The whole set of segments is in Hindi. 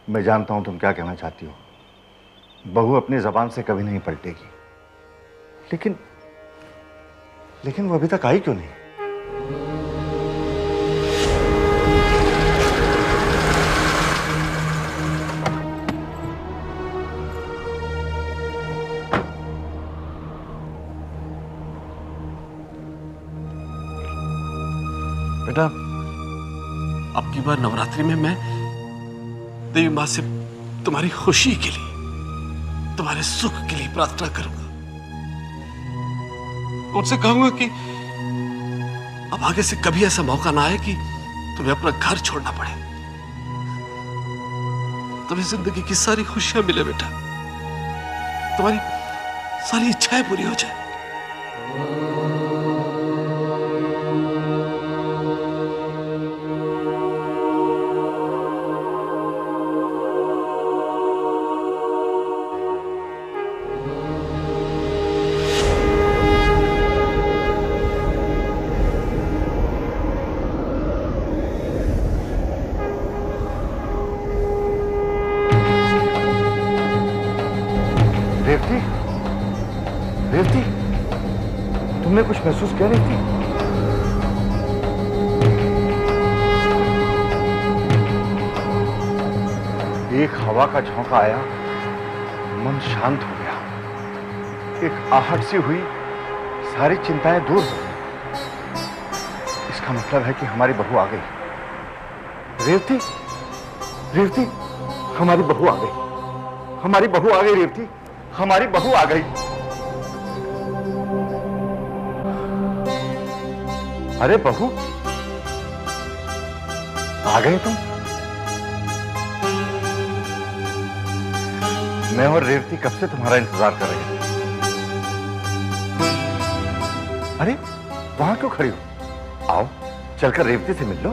मैं जानता हूं तुम क्या कहना चाहती हो। बहू अपनी जबान से कभी नहीं पलटेगी। लेकिन वो अभी तक आई क्यों नहीं? बेटा, अब की बार नवरात्रि में मैं देवी माँ से तुम्हारी खुशी के लिए, तुम्हारे सुख के लिए प्रार्थना करूंगा। उनसे कहूंगा कि अब आगे से कभी ऐसा मौका ना आए कि तुम्हें अपना घर छोड़ना पड़े। तुम्हें जिंदगी की सारी खुशियां मिले बेटा, तुम्हारी सारी इच्छाएं पूरी हो जाए। रेवती, रेवती, तुमने कुछ महसूस किया रेवती? एक हवा का झोंका आया, मन शांत हो गया। एक आहट सी हुई, सारी चिंताएं दूर हो गई। इसका मतलब है कि हमारी बहू आ गई। रेवती, रेवती, हमारी बहू आ गई। हमारी बहू आ गई रेवती, हमारी बहू आ गई। अरे बहू, आ गए तुम? मैं और रेवती कब से तुम्हारा इंतजार कर रहे थे। अरे वहां क्यों खड़ी हो? आओ चलकर रेवती से मिल लो।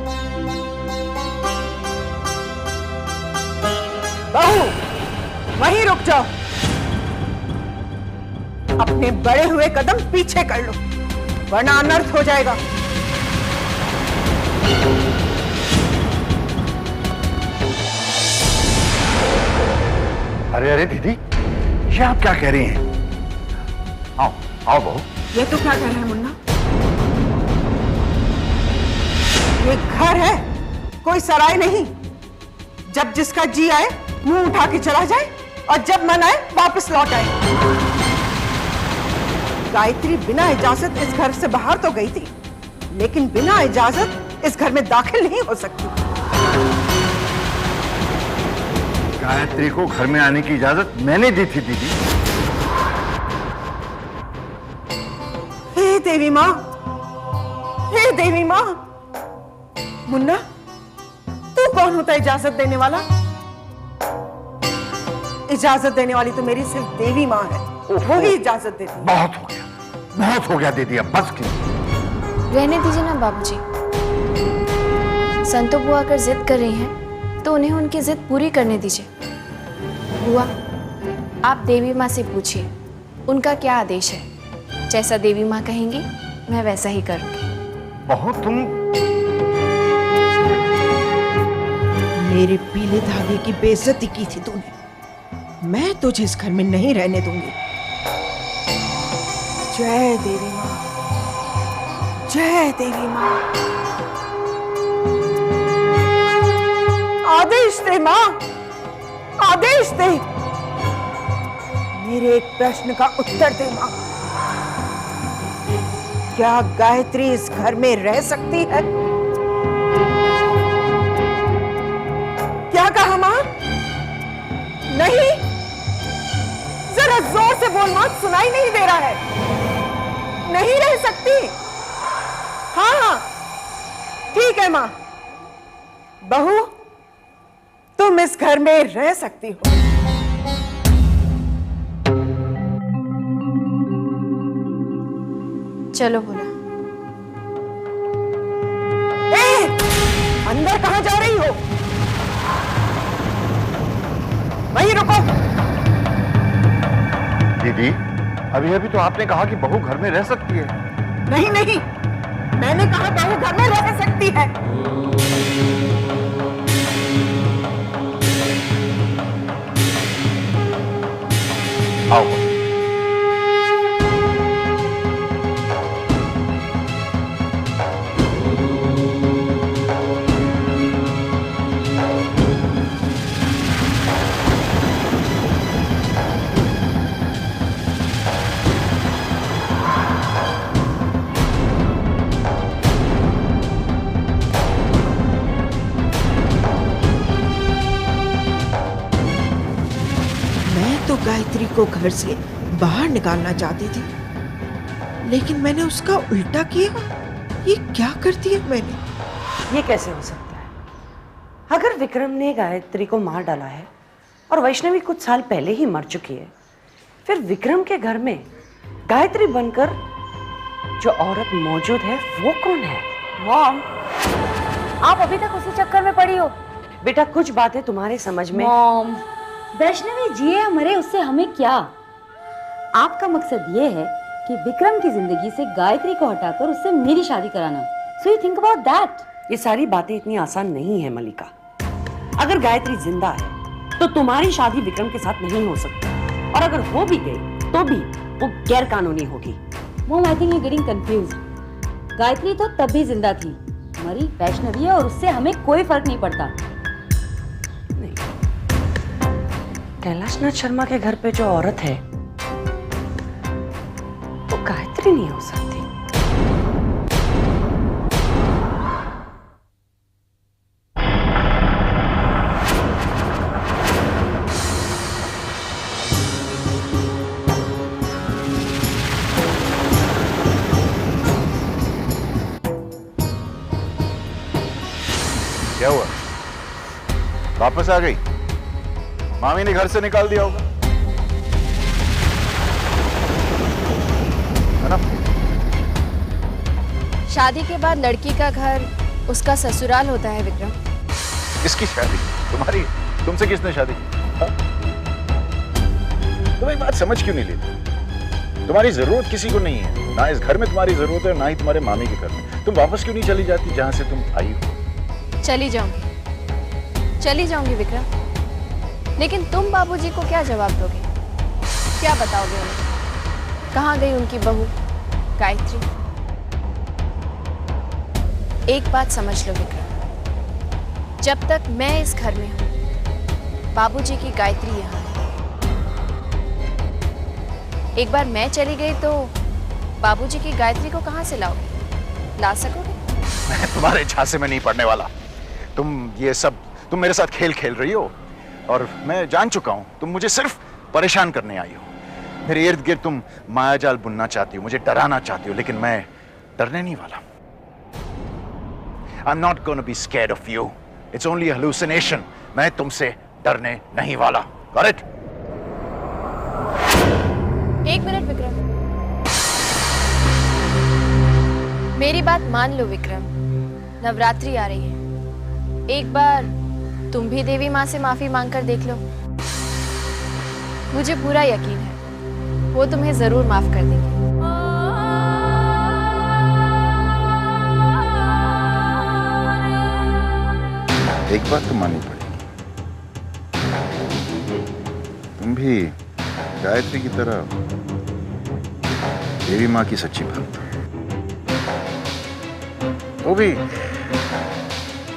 बहू, वहीं रुक जाओ। अपने बढ़े हुए कदम पीछे कर लो, वरना अनर्थ हो जाएगा। अरे अरे दीदी, ये आप क्या कह रही हैं? आओ आओ बहू। ये तो क्या कह रहे हैं मुन्ना? ये घर है, कोई सराय नहीं। जब जिसका जी आए मुंह उठा के चला जाए और जब मन आए वापस लौट आए। गायत्री बिना इजाजत इस घर से बाहर तो गई थी, लेकिन बिना इजाजत इस घर में दाखिल नहीं हो सकती। गायत्री को घर में आने की इजाजत मैंने दी थी दीदी। हे देवी माँ, हे देवी माँ। मुन्ना, तू कौन होता है इजाजत देने वाला? इजाजत देने वाली तो मेरी सिर्फ देवी माँ है, वो ही इजाजत देती। बहुत हो गया दीदी, अब बस की। रहने दीजिए ना बाबूजी। संतो बुआ अगर जिद कर रही हैं तो उन्हें उनकी जिद पूरी करने दीजिए। बुआ, आप देवी माँ से पूछिए उनका क्या आदेश है। जैसा देवी माँ कहेंगी मैं वैसा ही करूँगी। बहू तुम मेरे पीले धागे की बेइज्जती की थी तूने, मैं तुझे इस घर में नहीं रहने दूंगी। जय देवी माँ, जय देवी माँ। आदेश दे माँ, आदेश दे। मेरे एक प्रश्न का उत्तर दे माँ। क्या गायत्री इस घर में रह सकती है? क्या कहा माँ? नहीं, जरा जोर से बोल माँ, सुनाई नहीं दे रहा है। नहीं रह सकती? हाँ हाँ ठीक है माँ। बहू, तुम इस घर में रह सकती हो। चलो बोला। अंदर कहां जा रही हो? वहीं रुको। दीदी, अभी अभी तो आपने कहा कि बहू घर में रह सकती है। नहीं नहीं, मैंने कहा बहू घर में रह सकती है। आओ। मैं तो गायत्री को घर से बाहर निकालना चाहती थी, लेकिन मैंने उसका उल्टा किया। ये क्या कर दिया मैंने? ये कैसे हो सकता है? अगर विक्रम ने गायत्री को मार डाला है और वैष्णवी कुछ साल पहले ही मर चुकी है, फिर विक्रम के घर में गायत्री बनकर जो औरत मौजूद है वो कौन है? मॉम, आप अभी तक उसी चक्कर में पड़ी हो। बेटा, कुछ बातें तुम्हारे समझ में। मॉम, वैष्णवी जिए या मरे उससे हमें क्या? आपका मकसद ये है कि विक्रम की जिंदगी से गायत्री को हटाकर उससे मेरी शादी कराना। So you think about that. ये सारी बातें इतनी आसान नहीं है मलिका। अगर गायत्री जिंदा है तो तुम्हारी शादी विक्रम के साथ नहीं हो सकती, और अगर हो भी गई तो भी वो गैर कानूनी होगी। Mom, I think you getting confused. Gayatri तो तब भी जिंदा थी, मरी वैष्णवी है और उससे हमें कोई फर्क नहीं पड़ता। नहीं, कैलाशनाथ शर्मा के घर पे जो औरत है वो गायत्री नहीं हो सकती। क्या हुआ? वापस आ गई? मामी ने घर से निकाल दिया होगा, है ना? शादी के बाद लड़की का घर उसका ससुराल होता है विक्रम। किसकी शादी? तुम्हारी? तुमसे किसने शादी की? हाँ? तुम एक बात समझ क्यों नहीं लेती? तुम्हारी जरूरत किसी को नहीं है, ना इस घर में तुम्हारी जरूरत है, ना ही तुम्हारे मामी के घर में। तुम वापस क्यों नहीं चली जाती जहां से तुम आई हो? चली जाऊंगी विक्रम, लेकिन तुम बाबूजी को क्या जवाब दोगे? क्या बताओगे उन्हें? कहाँ गई उनकी बहू गायत्री? एक बात समझ लो विक्रम, जब तक मैं इस घर में हूं, बाबूजी की गायत्री यहाँ है। एक बार मैं चली गई तो बाबूजी की गायत्री को कहाँ से लाओगे? ला सकोगे? मैं तुम्हारे झांसे में नहीं पड़ने वाला। तुम मेरे साथ खेल खेल रही हो, और मैं जान चुका हूं तुम मुझे सिर्फ परेशान करने आई हो। मेरे इर्द गिर्द तुम मायाजाल बुनना चाहती हो, मुझे डराना चाहती हो, लेकिन मैं डरने नहीं वाला। I'm not going to be scared of you. It's only a hallucination. मैं तुमसे डरने नहीं वाला। Got it? एक मिनट विक्रम, मेरी बात मान लो विक्रम। नवरात्रि आ रही है, एक बार तुम भी देवी माँ से माफी मांगकर देख लो। मुझे पूरा यकीन है वो तुम्हें जरूर माफ कर देंगे। एक बात तो माननी पड़ेगी, तुम भी गायत्री की तरह देवी माँ की सच्ची भक्त हो। वो भी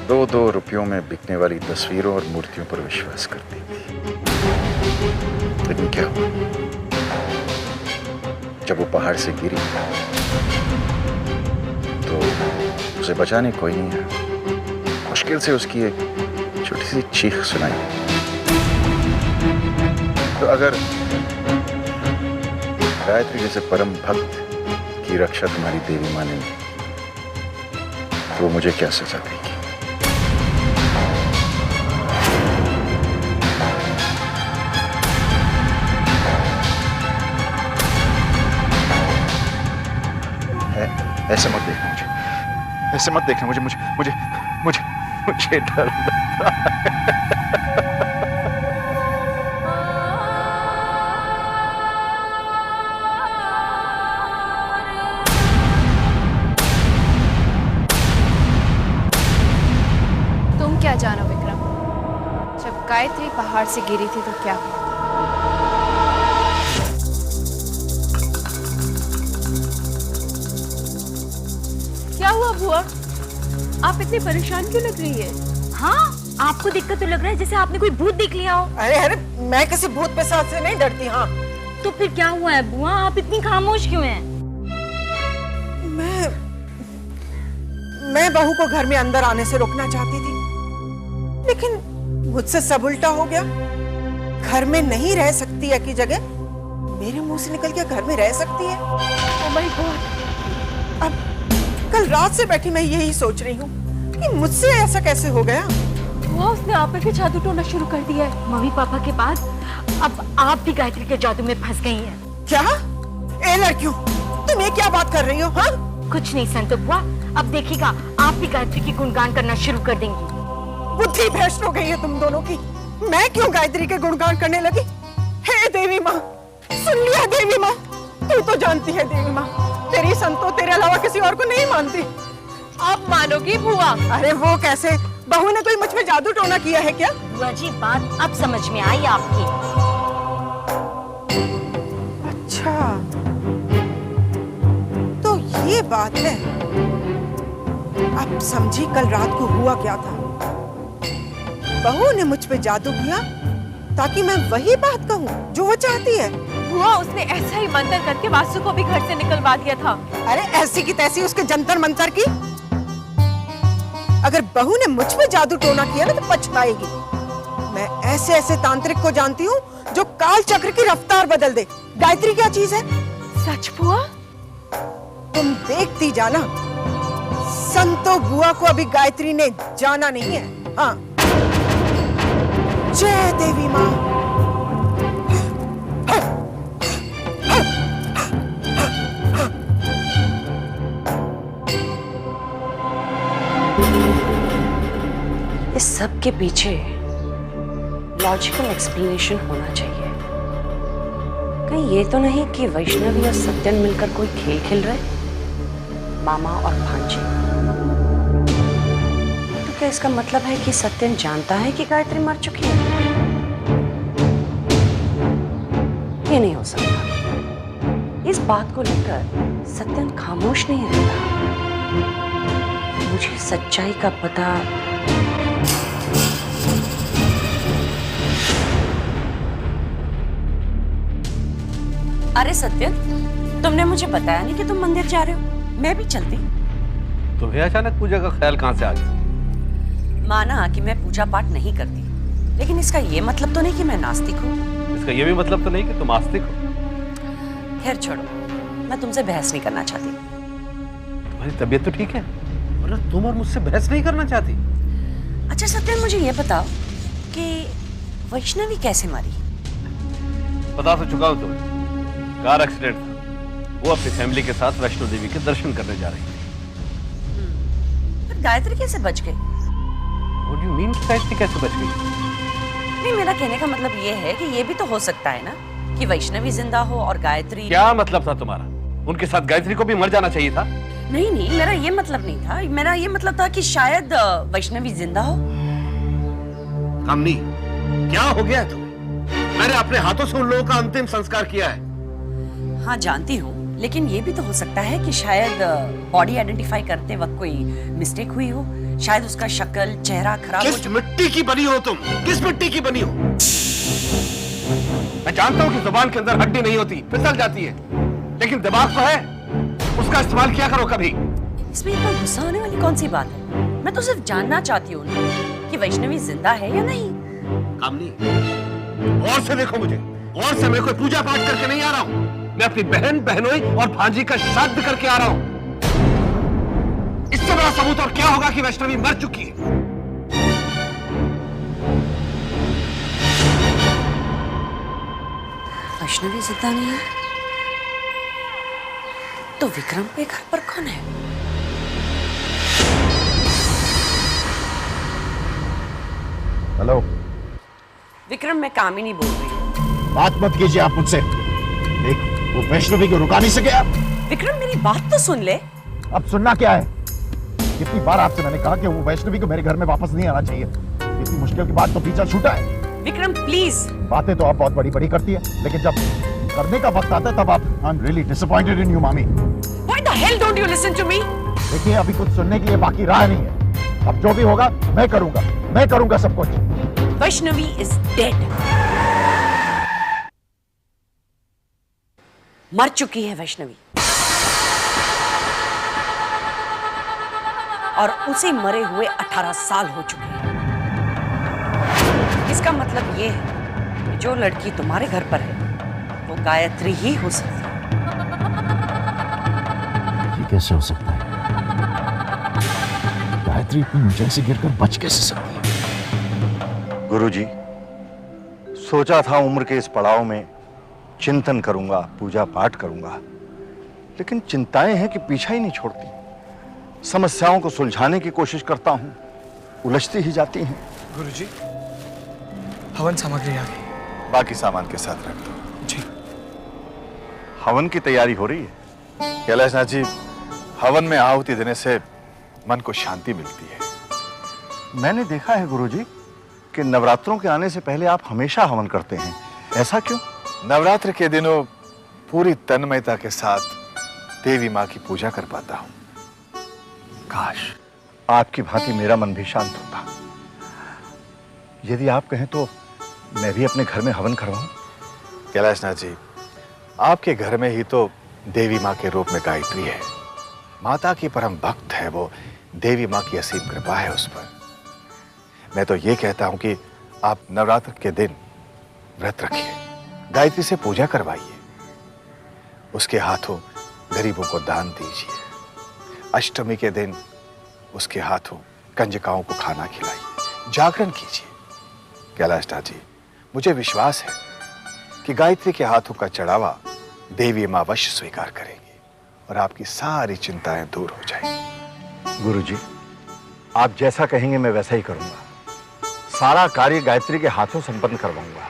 2-2 रुपयों में बिकने वाली तस्वीरों और मूर्तियों पर विश्वास करती थी। लेकिन क्या हुआ? जब वो पहाड़ से गिरी तो उसे बचाने कोई नहीं आया। मुश्किल से उसकी एक छोटी सी चीख सुनाई। तो अगर गायत्री जैसे परम भक्त की रक्षा तुम्हारी देवी माँ ने, तो वो मुझे क्या सजा देगी? ऐसे मत देखना मुझे, ऐसे मत देखना मुझे, मुझे मुझे मुझे मुझे डर लगता है। तुम क्या जानो विक्रम, जब गायत्री पहाड़ से गिरी थी तो क्या हुआ? क्या हुआ बुआ? आप इतनी परेशान क्यों लग रही है? हाँ, आपको दिक्कत तो लग रहा है जैसे आपने कोई भूत देख लिया हो। अरे अरे, मैं किसी भूत पिशाच से नहीं डरती। हाँ, तो फिर क्या हुआ है बुआ? आप इतनी खामोश क्यों हैं? मैं बहू को घर में अंदर आने से रोकना चाहती थी, लेकिन मुझसे सब उल्टा हो गया। घर में नहीं रह सकती है की जगह मेरे मुंह से निकल के घर में रह सकती है। Oh my God! अब कल रात से बैठी मैं यही सोच रही हूँ कि मुझसे ऐसा कैसे हो गया। बुआ, उसने आप पे भी जादू टोना शुरू कर दिया है। मम्मी पापा के बाद अब आप भी गायत्री के जादू में फंस गई हैं। क्या? ए लड़कियों, तुम ये क्या बात कर रही हो? हाँ, कुछ नहीं संतो बुआ, अब देखिएगा आप भी गायत्री की गुणगान करना शुरू कर देंगी। बुद्धि भ्रष्ट हो गई है तुम दोनों की। मैं क्यों गायत्री के गुणगान करने लगी? हे देवी माँ, सुन लिया देवी माँ, तू तो जानती है देवी माँ, तेरी संतो तेरे अलावा किसी और को नहीं मानती। आप मानोगी बुआ? अरे वो कैसे? बहू ने कोई मुझ पे जादू टोना किया है क्या? बुआ जी, बात अब समझ में आई आपकी। अच्छा, तो ये बात है। अब समझी कल रात को हुआ क्या था। बहू ने मुझ पे जादू किया ताकि मैं वही बात कहूँ जो वो चाहती है। बुआ, उसने ऐसा ही मंत्र करके वासु को भी घर से निकलवा दिया था। अरे ऐसी की तैसी उसके जंतर मंतर की। अगर बहू ने मुझ पे जादू टोना किया ना तो पछताएगी। मैं ऐसे ऐसे तांत्रिक को जानती हूँ जो काल चक्र की रफ्तार बदल दे। गायत्री क्या चीज है? सच बुआ? तुम देखती जाना, संतो बुआ को अभी गायत्री ने जाना नहीं है। हाँ, जय देवी माँ। इस सब के पीछे लॉजिकल एक्सप्लेनेशन होना चाहिए। कहीं ये तो नहीं कि वैष्णवी और सत्यन मिलकर कोई खेल खेल रहे, मामा और भांजी? तो क्या इसका मतलब है कि सत्यन जानता है कि गायत्री मर चुकी है? ये नहीं हो सकता। इस बात को लेकर सत्यन खामोश नहीं रहता। मुझे सच्चाई का पता अरे सत्यन, तुमने मुझे बताया नहीं कि तुम मंदिर जा रहे हो। मैं भी चलती। तुम्हें अचानक पूजा का ख्याल कहां से आ गया? माना कि मैं पूजा पाठ नहीं करती, लेकिन इसका ये मतलब तो नहीं कि मैं नास्तिक हूँ। इसका ये भी मतलब तो नहीं कि तुम आस्तिक हो। खैर छोड़ो, मैं तुमसे बहस नहीं करना चाहती। तुम्हारी तबीयत तो ठीक है, वरना तुम और मुझसे बहस नहीं करना चाहती। अच्छा सत्यन, मुझे ये बताओ कि वैष्णवी कैसे मरी? बता तो चुका हूं तुम्हें। कार एक्सीडेंट था। वो अपनी फैमिली के साथ वैष्णो देवी के दर्शन करने जा रही थी। फिर गायत्री कैसे बच गई? What do you mean, Gayatri कैसे बच गई? नहीं, मेरा कहने का मतलब ये है कि ये भी तो हो सकता है ना कि वैष्णवी जिंदा हो और गायत्री। क्या मतलब था तुम्हारा? उनके साथ गायत्री को भी मर जाना चाहिए था। नहीं नहीं, मेरा ये मतलब नहीं था। मेरा ये मतलब था कि शायद वैष्णवी जिंदा हो। कामनी, क्या हो गया तुम्हें? मैंने अपने हाथों से उन लोगों का अंतिम संस्कार किया है। हाँ जानती हूँ, लेकिन ये भी तो हो सकता है कि शायद बॉडी आइडेंटिफाई करते वक्त कोई मिस्टेक हुई हो। शायद उसका शक्ल चेहरा खराब हो। किस मिट्टी की बनी हो तुम? किस मिट्टी की बनी हो? मैं जानता हूँ कि जुबान के अंदर हड्डी नहीं होती, फिसल जाती है, लेकिन दिमाग तो है, उसका इस्तेमाल किया करो कभी। इसमें इतना गुस्सा होने वाली कौन सी बात है? मैं तो सिर्फ जानना चाहती हूँ कि वैष्णवी जिंदा है या नहीं। कामनी, और से देखो मुझे, और से मैं कोई पूजा पाठ करके नहीं आ रहा हूँ। मैं अपनी बहन, बहनोई और भांजी का श्राद्ध करके आ रहा हूँ। इससे बड़ा सबूत और क्या होगा कि वैष्णवी मर चुकी है? वैष्णवी जिंदा नहीं है तो विक्रम के घर पर कौन है? हेलो विक्रम, मैं कामिनी बोल रही हूँ। बात मत कीजिए आप मुझसे। देख, वो वैष्णवी को रुका नहीं सके आप। विक्रम, मेरी बात तो सुन ले। अब सुनना क्या है? कितनी बार आपसे मैंने कहा कि वो वैष्णवी को मेरे घर में वापस नहीं आना चाहिए। इतनी मुश्किल के बाद तो पीछा छूटा है। विक्रम प्लीज। बातें तो आप बहुत बड़ी बड़ी करती है, लेकिन जब करने का वक्त आता है तब आप I am really disappointed in you मामी। Why the hell don't you listen to me? देखिए अभी कुछ सुनने के लिए बाकी रहा नहीं है। अब जो भी होगा मैं करूंगा सब कुछ। Vaishnavi is dead. मर चुकी है वैष्णवी, और उसे मरे हुए 18 साल हो चुके हैं। इसका मतलब ये है कि जो लड़की तुम्हारे घर पर है वो गायत्री ही हो सकती है। ये कैसे हो सकता है? गायत्री इतनी ऊंचाई से गिरकर बच कैसे सकती है? गुरुजी, सोचा था उम्र के इस पड़ाव में चिंतन करूंगा, पूजा पाठ करूंगा, लेकिन चिंताएं हैं कि पीछा ही नहीं छोड़ती। समस्याओं को सुलझाने की कोशिश करता हूं, उलझती ही जाती हैं। गुरुजी, हवन सामग्री आ गई। बाकी सामान के साथ रख दो। जी। हवन की तैयारी हो रही है। कैलाशनाथ जी, हवन में आहुति देने से मन को शांति मिलती है। मैंने देखा है गुरुजी कि नवरात्रों के आने से पहले आप हमेशा हवन करते हैं, ऐसा क्यों? नवरात्र के दिनों पूरी तन्मयता के साथ देवी माँ की पूजा कर पाता हूं। काश आपकी भांति मेरा मन भी शांत होता। यदि आप कहें तो मैं भी अपने घर में हवन करवाऊं? कैलाशनाथ जी, आपके घर में ही तो देवी माँ के रूप में गायत्री है। माता की परम भक्त है वो। देवी माँ की असीम कृपा है उस पर। मैं तो ये कहता हूं कि आप नवरात्र के दिन व्रत रखिए, गायत्री से पूजा करवाइए, उसके हाथों गरीबों को दान दीजिए। अष्टमी के दिन उसके हाथों कंजकाओं को खाना खिलाइए, जागरण कीजिए। कैलाशनाथ जी, मुझे विश्वास है कि गायत्री के हाथों का चढ़ावा देवी माँ अवश्य स्वीकार करेंगी और आपकी सारी चिंताएं दूर हो जाएंगी। गुरुजी, आप जैसा कहेंगे मैं वैसा ही करूंगा। सारा कार्य गायत्री के हाथों संपन्न करवाऊंगा।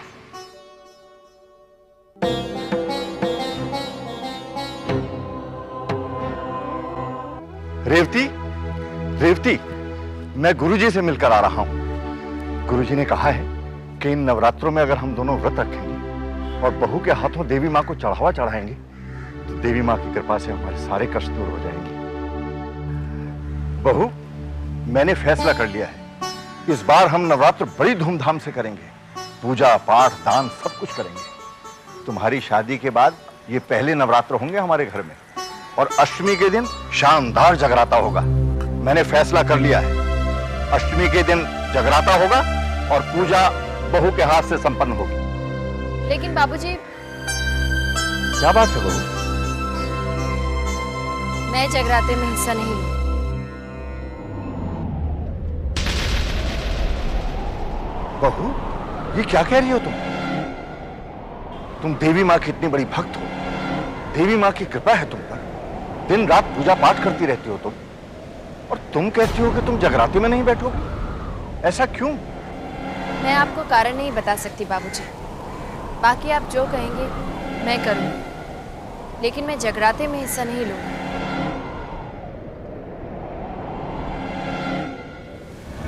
रेवती, रेवती, मैं गुरुजी से मिलकर आ रहा हूं। गुरुजी ने कहा है कि इन नवरात्रों में अगर हम दोनों व्रत रखेंगे और बहू के हाथों देवी माँ को चढ़ावा चढ़ाएंगे तो देवी माँ की कृपा से हमारे सारे कष्ट दूर हो जाएंगे। बहू, मैंने फैसला कर लिया है, इस बार हम नवरात्र बड़ी धूमधाम से करेंगे। पूजा पाठ दान सब कुछ करेंगे। तुम्हारी शादी के बाद ये पहले नवरात्र होंगे हमारे घर में, और अष्टमी के दिन शानदार जगराता होगा। मैंने फैसला कर लिया है, अष्टमी के दिन जगराता होगा और पूजा बहू के हाथ से संपन्न होगी। लेकिन बाबूजी, क्या बात है बहू? मैं जगराते में हिस्सा नहीं लूं। बहू, ये क्या कह रही हो तुम? तुम देवी माँ की इतनी बड़ी भक्त हो, देवी माँ की कृपा है तुम पर, दिन रात पूजा पाठ करती रहती हो तुम, और तुम कहती हो कि तुम जगराते में नहीं बैठोगे। ऐसा क्यों? मैं आपको कारण नहीं बता सकती बाबूजी। बाकी आप जो कहेंगे मैं करूंगी, लेकिन मैं जगराते में हिस्सा नहीं लूंगी।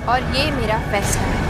और ये मेरा फैसला है।